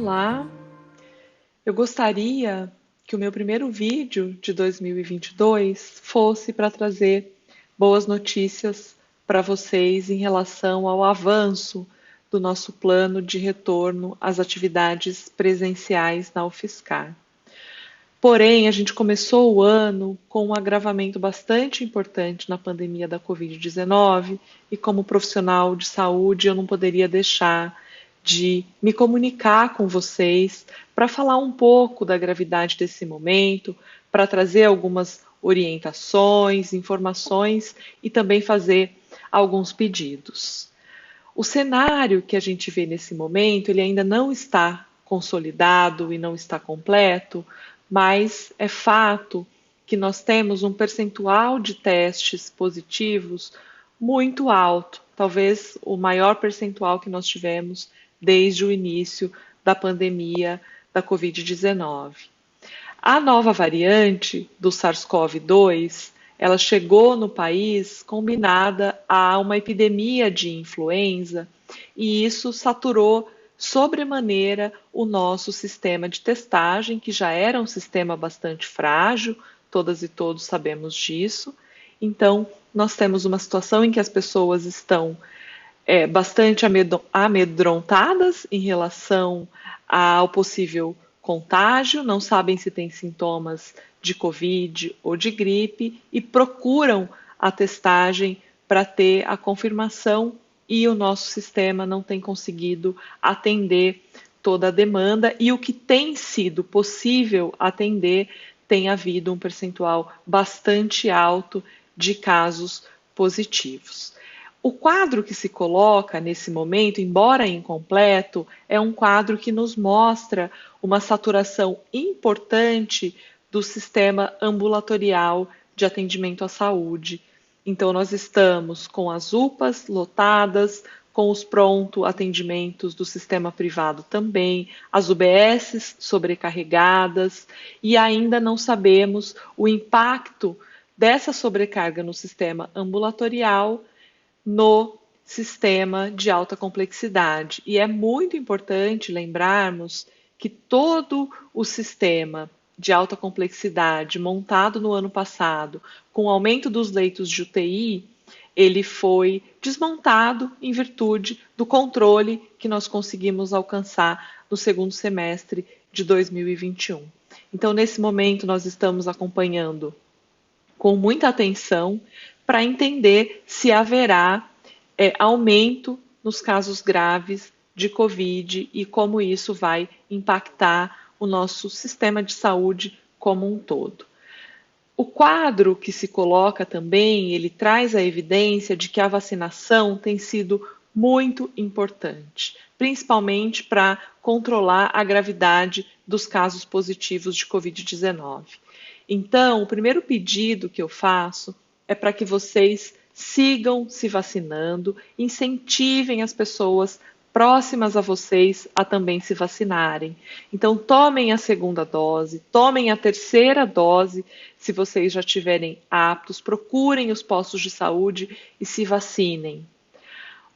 Olá, eu gostaria que o meu primeiro vídeo de 2022 fosse para trazer boas notícias para vocês em relação ao avanço do nosso plano de retorno às atividades presenciais na UFSCar. Porém, a gente começou o ano com um agravamento bastante importante na pandemia da Covid-19 e, como profissional de saúde, eu não poderia deixar de me comunicar com vocês para falar um pouco da gravidade desse momento, para trazer algumas orientações, informações e também fazer alguns pedidos. O cenário que a gente vê nesse momento, ele ainda não está consolidado e não está completo, mas é fato que nós temos um percentual de testes positivos muito alto, talvez o maior percentual que nós tivemos desde o início da pandemia da Covid-19. A nova variante do SARS-CoV-2, ela chegou no país combinada a uma epidemia de influenza e isso saturou sobremaneira o nosso sistema de testagem, que já era um sistema bastante frágil, todas e todos sabemos disso. Então, nós temos uma situação em que as pessoas estão bastante amedrontadas em relação ao possível contágio, não sabem se tem sintomas de Covid ou de gripe e procuram a testagem para ter a confirmação e o nosso sistema não tem conseguido atender toda a demanda e o que tem sido possível atender tem havido um percentual bastante alto de casos positivos. O quadro que se coloca nesse momento, embora incompleto, é um quadro que nos mostra uma saturação importante do sistema ambulatorial de atendimento à saúde. Então, nós estamos com as UPAs lotadas, com os pronto atendimentos do sistema privado também, as UBSs sobrecarregadas e ainda não sabemos o impacto dessa sobrecarga no sistema ambulatorial no sistema de alta complexidade. E é muito importante lembrarmos que todo o sistema de alta complexidade montado no ano passado, com o aumento dos leitos de UTI, ele foi desmontado em virtude do controle que nós conseguimos alcançar no segundo semestre de 2021. Então, nesse momento, nós estamos acompanhando com muita atenção para entender se haverá aumento nos casos graves de Covid e como isso vai impactar o nosso sistema de saúde como um todo. O quadro que se coloca também, ele traz a evidência de que a vacinação tem sido muito importante, principalmente para controlar a gravidade dos casos positivos de Covid-19. Então, o primeiro pedido que eu faço é para que vocês sigam se vacinando, incentivem as pessoas próximas a vocês a também se vacinarem. Então, tomem a segunda dose, tomem a terceira dose, se vocês já estiverem aptos, procurem os postos de saúde e se vacinem.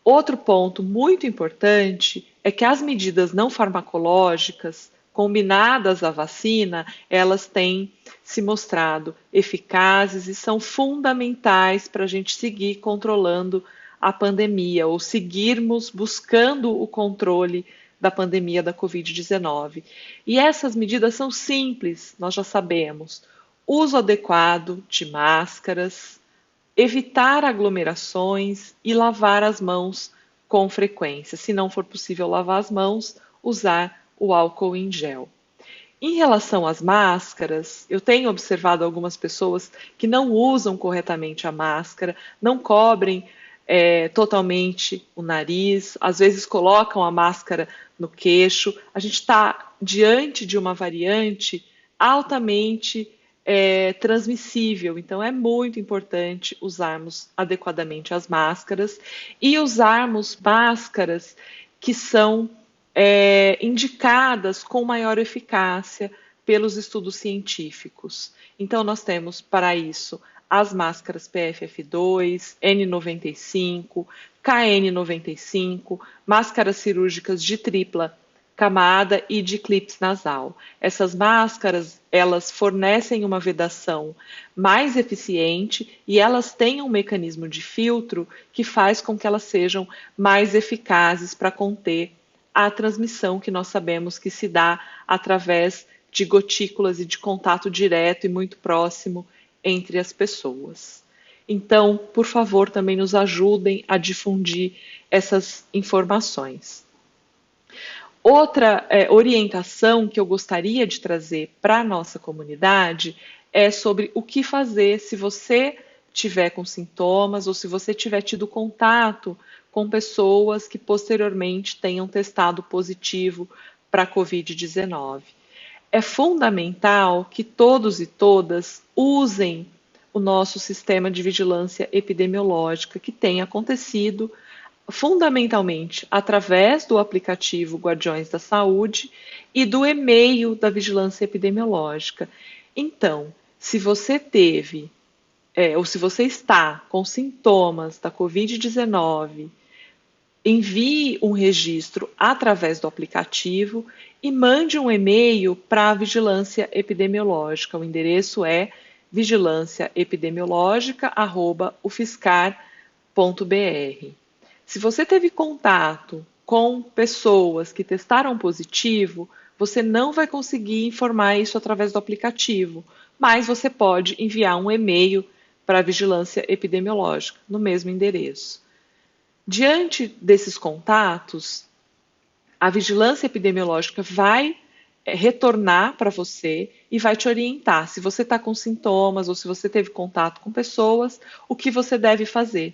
Outro ponto muito importante é que as medidas não farmacológicas combinadas à vacina, elas têm se mostrado eficazes e são fundamentais para a gente seguir controlando a pandemia ou seguirmos buscando o controle da pandemia da Covid-19. E essas medidas são simples, nós já sabemos. Uso adequado de máscaras, evitar aglomerações e lavar as mãos com frequência. Se não for possível lavar as mãos, usar o álcool em gel. Em relação às máscaras, eu tenho observado algumas pessoas que não usam corretamente a máscara, não cobrem totalmente o nariz, às vezes colocam a máscara no queixo. A gente está diante de uma variante altamente transmissível, então é muito importante usarmos adequadamente as máscaras e usarmos máscaras que são indicadas com maior eficácia pelos estudos científicos. Então, nós temos para isso as máscaras PFF2, N95, KN95, máscaras cirúrgicas de tripla camada e de clips nasal. Essas máscaras, elas fornecem uma vedação mais eficiente e elas têm um mecanismo de filtro que faz com que elas sejam mais eficazes para conter a transmissão que nós sabemos que se dá através de gotículas e de contato direto e muito próximo entre as pessoas. Então, por favor, também nos ajudem a difundir essas informações. Outra orientação que eu gostaria de trazer para a nossa comunidade é sobre o que fazer se você tiver com sintomas ou se você tiver tido contato com pessoas que posteriormente tenham testado positivo para a Covid-19. É fundamental que todos e todas usem o nosso sistema de vigilância epidemiológica que tem acontecido fundamentalmente através do aplicativo Guardiões da Saúde e do e-mail da Vigilância Epidemiológica. Então, se você teve ou se você está com sintomas da Covid-19, envie um registro através do aplicativo e mande um e-mail para a Vigilância Epidemiológica. O endereço é vigilanciaepidemiologica@ufscar.br. Se você teve contato com pessoas que testaram positivo, você não vai conseguir informar isso através do aplicativo, mas você pode enviar um e-mail para a Vigilância Epidemiológica no mesmo endereço. Diante desses contatos, a Vigilância Epidemiológica vai retornar para você e vai te orientar se você está com sintomas ou se você teve contato com pessoas, o que você deve fazer.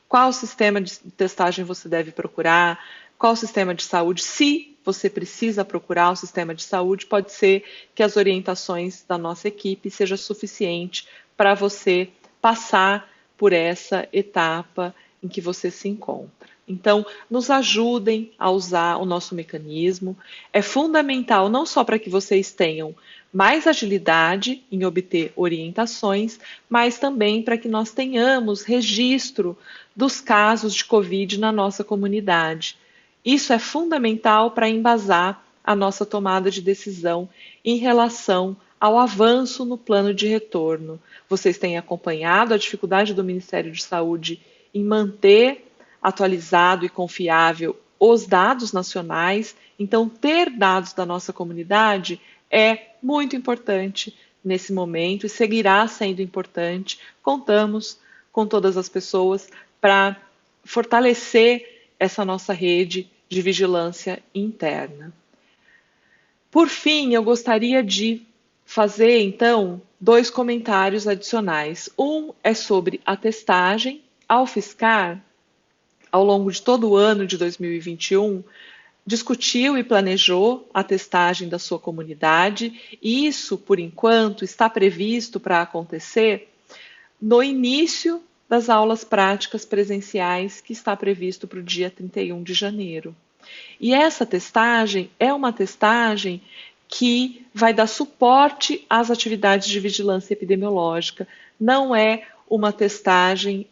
Qual sistema de testagem você deve procurar, qual sistema de saúde, se você precisa procurar um sistema de saúde, pode ser que as orientações da nossa equipe sejam suficientes para você passar por essa etapa em que você se encontra. Então, nos ajudem a usar o nosso mecanismo. É fundamental não só para que vocês tenham mais agilidade em obter orientações, mas também para que nós tenhamos registro dos casos de Covid na nossa comunidade. Isso é fundamental para embasar a nossa tomada de decisão em relação ao avanço no plano de retorno. Vocês têm acompanhado a dificuldade do Ministério de Saúde em manter atualizado e confiável os dados nacionais. Então, ter dados da nossa comunidade é muito importante nesse momento e seguirá sendo importante. Contamos com todas as pessoas para fortalecer essa nossa rede de vigilância interna. Por fim, eu gostaria de fazer, então, 2 comentários adicionais. Um é sobre a testagem. A UFSCar, ao longo de todo o ano de 2021, discutiu e planejou a testagem da sua comunidade, e isso, por enquanto, está previsto para acontecer no início das aulas práticas presenciais, que está previsto para o dia 31 de janeiro. E essa testagem é uma testagem que vai dar suporte às atividades de vigilância epidemiológica, não é uma testagem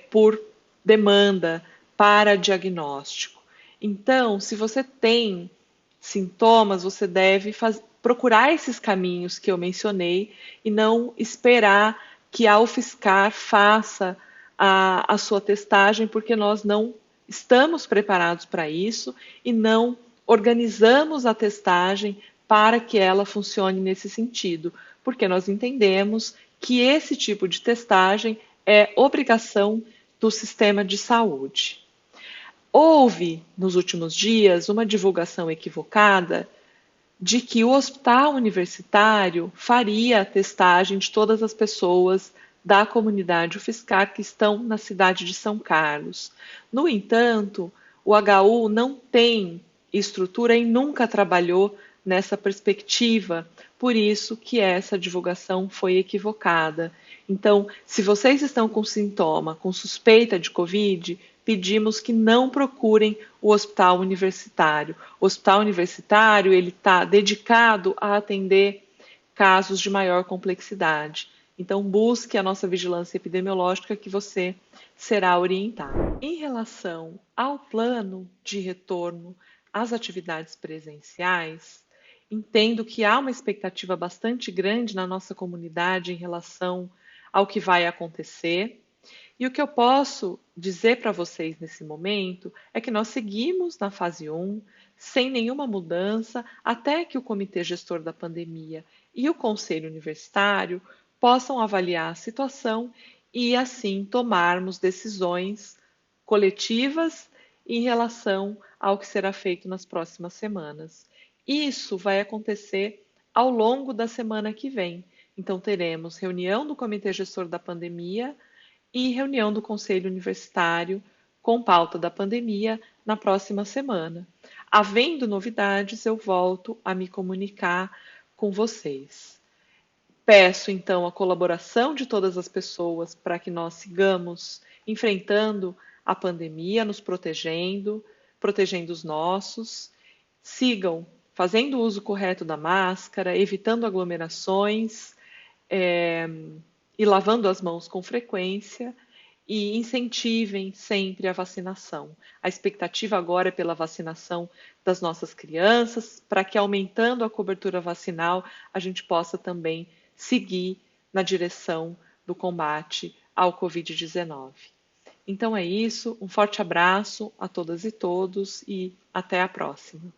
por demanda para diagnóstico. Então, se você tem sintomas, você deve procurar esses caminhos que eu mencionei e não esperar que a UFSCar faça a sua testagem, porque nós não estamos preparados para isso e não organizamos a testagem para que ela funcione nesse sentido, porque nós entendemos que esse tipo de testagem é obrigação do sistema de saúde. Houve, nos últimos dias, uma divulgação equivocada de que o hospital universitário faria a testagem de todas as pessoas da comunidade UFSCar que estão na cidade de São Carlos. No entanto, o HU não tem estrutura e nunca trabalhou nessa perspectiva, por isso que essa divulgação foi equivocada. Então, se vocês estão com sintoma, com suspeita de Covid, pedimos que não procurem o hospital universitário. O hospital universitário ele está dedicado a atender casos de maior complexidade. Então, busque a nossa vigilância epidemiológica que você será orientado. Em relação ao plano de retorno às atividades presenciais, entendo que há uma expectativa bastante grande na nossa comunidade em relação ao que vai acontecer. E o que eu posso dizer para vocês nesse momento é que nós seguimos na fase 1, sem nenhuma mudança, até que o Comitê Gestor da Pandemia e o Conselho Universitário possam avaliar a situação e, assim, tomarmos decisões coletivas em relação ao que será feito nas próximas semanas. Isso vai acontecer ao longo da semana que vem. Então, teremos reunião do Comitê Gestor da Pandemia e reunião do Conselho Universitário com pauta da pandemia na próxima semana. Havendo novidades, eu volto a me comunicar com vocês. Peço então a colaboração de todas as pessoas para que nós sigamos enfrentando a pandemia, nos protegendo, protegendo os nossos, sigam fazendo o uso correto da máscara, evitando aglomerações, é, e lavando as mãos com frequência e incentivem sempre a vacinação. A expectativa agora é pela vacinação das nossas crianças, para que aumentando a cobertura vacinal, a gente possa também seguir na direção do combate ao Covid-19. Então é isso, um forte abraço a todas e todos e até a próxima.